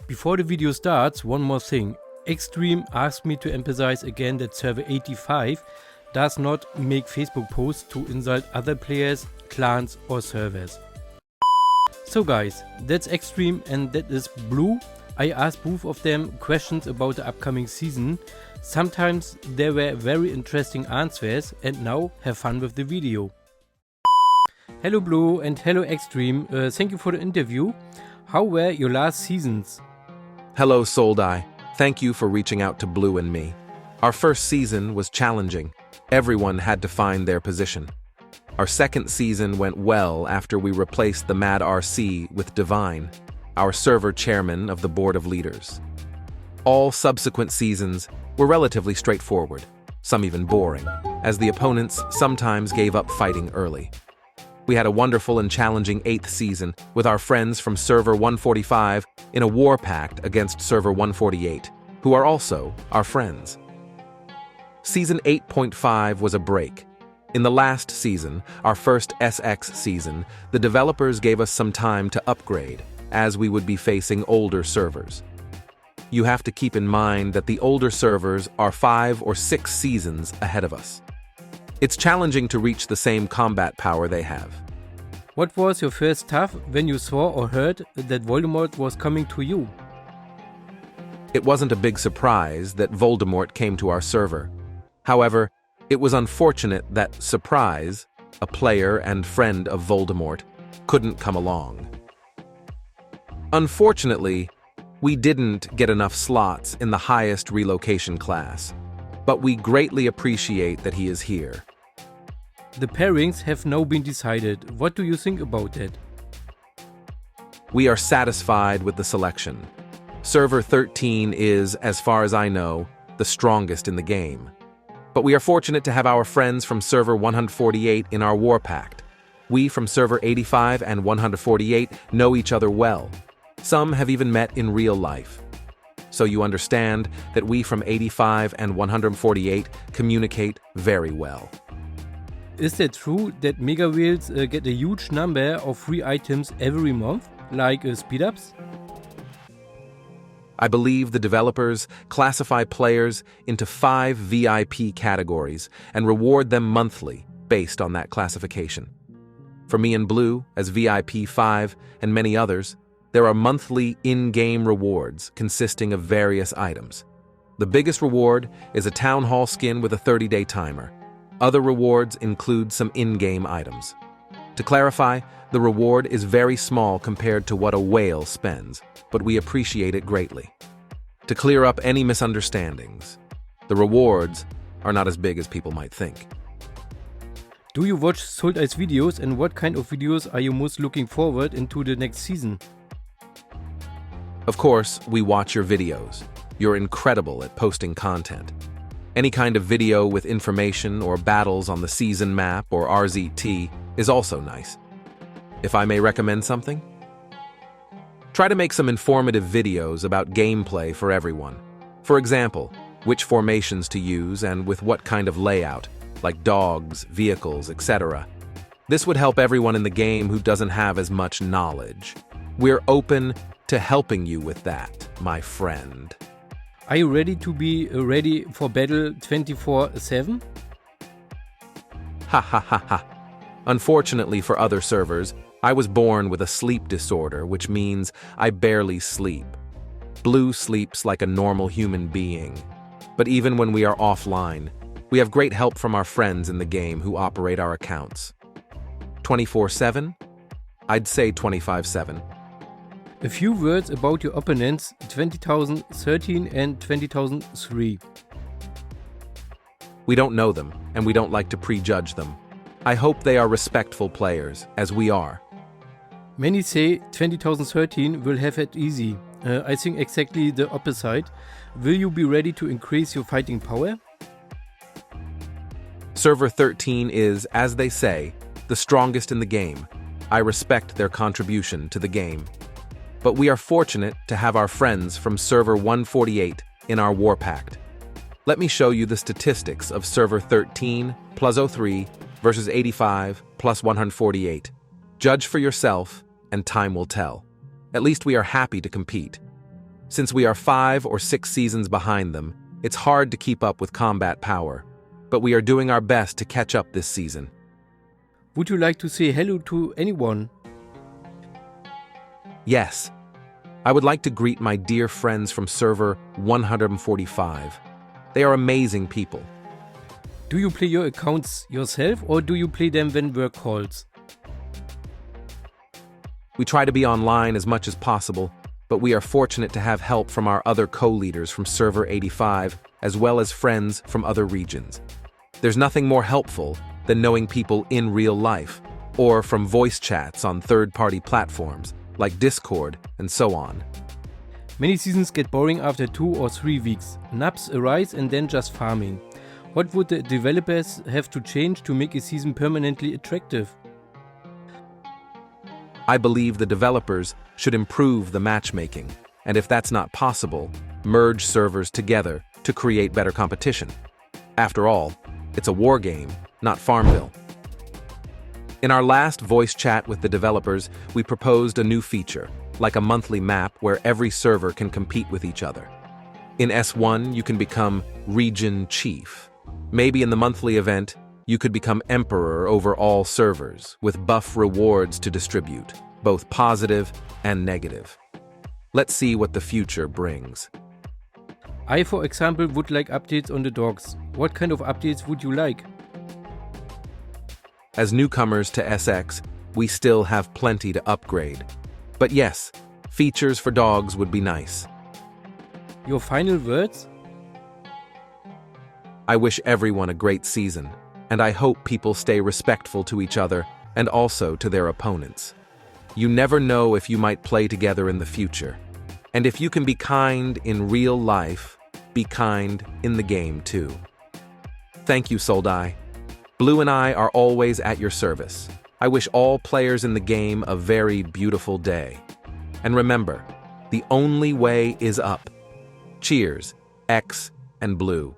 Before the video starts, one more thing. Extreme asked me to emphasize again that server 85 does not make Facebook posts to insult other players, clans or servers. So guys, that's Extreme and that is Blue. I asked both of them questions about the upcoming season. Sometimes there were very interesting answers, and now have fun with the video. Hello Blue and hello Extreme, thank you for the interview. How were your last seasons? Hello Soldai, thank you for reaching out to Blue and me. Our first season was challenging. Everyone had to find their position. Our second season went well after we replaced the Mad RC with Divine, our server chairman of the board of leaders. All subsequent seasons were relatively straightforward, some even boring, as the opponents sometimes gave up fighting early. We had a wonderful and challenging 8th season with our friends from server 145 in a war pact against server 148, who are also our friends. Season 8.5 was a break. In the last season, our first SX season, the developers gave us some time to upgrade, as we would be facing older servers. You have to keep in mind that the older servers are 5 or 6 seasons ahead of us. It's challenging to reach the same combat power they have. What was your first thought when you saw or heard that Voldemort was coming to you? It wasn't a big surprise that Voldemort came to our server. However, it was unfortunate that Surprise, a player and friend of Voldemort, couldn't come along. Unfortunately, we didn't get enough slots in the highest relocation class, but we greatly appreciate that he is here. The pairings have now been decided. What do you think about that? We are satisfied with the selection. Server 13 is, as far as I know, the strongest in the game. But we are fortunate to have our friends from server 148 in our war pact. We from server 85 and 148 know each other well. Some have even met in real life. So you understand that we from 85 and 148 communicate very well. Is that true that Mega Wheels get a huge number of free items every month, like speed-ups? I believe the developers classify players into 5 VIP categories and reward them monthly based on that classification. For me and Blue, as VIP 5 and many others, there are monthly in-game rewards consisting of various items. The biggest reward is a Town Hall skin with a 30-day timer. Other rewards include some in-game items. To clarify, the reward is very small compared to what a whale spends, but we appreciate it greatly. To clear up any misunderstandings, the rewards are not as big as people might think. Do you watch Soldai's videos, and what kind of videos are you most looking forward into the next season? Of course, we watch your videos. You're incredible at posting content. Any kind of video with information or battles on the season map or RZT is also nice. If I may recommend something? Try to make some informative videos about gameplay for everyone. For example, which formations to use and with what kind of layout, like dogs, vehicles, etc. This would help everyone in the game who doesn't have as much knowledge. We're open to helping you with that, my friend. Are you ready to be ready for battle 24/7? Ha ha ha ha. Unfortunately for other servers, I was born with a sleep disorder, which means I barely sleep. Blue sleeps like a normal human being. But even when we are offline, we have great help from our friends in the game who operate our accounts. 24/7? I'd say 25/7. A few words about your opponents 20,013 and 20,003. We don't know them, and we don't like to prejudge them. I hope they are respectful players, as we are. Many say 20,013 will have it easy. I think exactly the opposite. Will you be ready to increase your fighting power? Server 13 is, as they say, the strongest in the game. I respect their contribution to the game. But we are fortunate to have our friends from server 148 in our war pact. Let me show you the statistics of server 13 plus 03 versus 85 plus 148. Judge for yourself, and time will tell. At least we are happy to compete. Since we are 5 or 6 seasons behind them, it's hard to keep up with combat power, but we are doing our best to catch up this season. Would you like to say hello to anyone? Yes. I would like to greet my dear friends from server 145. They are amazing people. Do you play your accounts yourself or do you play them when work calls? We try to be online as much as possible, but we are fortunate to have help from our other co-leaders from server 85, as well as friends from other regions. There's nothing more helpful than knowing people in real life, or from voice chats on third-party platforms, like Discord and so on. Many seasons get boring after 2 or 3 weeks. Nubs arise and then just farming. What would the developers have to change to make a season permanently attractive? I believe the developers should improve the matchmaking, and if that's not possible, merge servers together to create better competition. After all, it's a war game, not Farmville. In our last voice chat with the developers, we proposed a new feature, like a monthly map where every server can compete with each other. In S1, you can become Region Chief. Maybe in the monthly event, you could become Emperor over all servers, with buff rewards to distribute, both positive and negative. Let's see what the future brings. I, for example, would like updates on the dogs. What kind of updates would you like? As newcomers to SX, we still have plenty to upgrade. But yes, features for dogs would be nice. Your final words? I wish everyone a great season, and I hope people stay respectful to each other and also to their opponents. You never know if you might play together in the future. And if you can be kind in real life, be kind in the game too. Thank you, Soldai. Blue and I are always at your service. I wish all players in the game a very beautiful day. And remember, the only way is up. Cheers, X and Blue.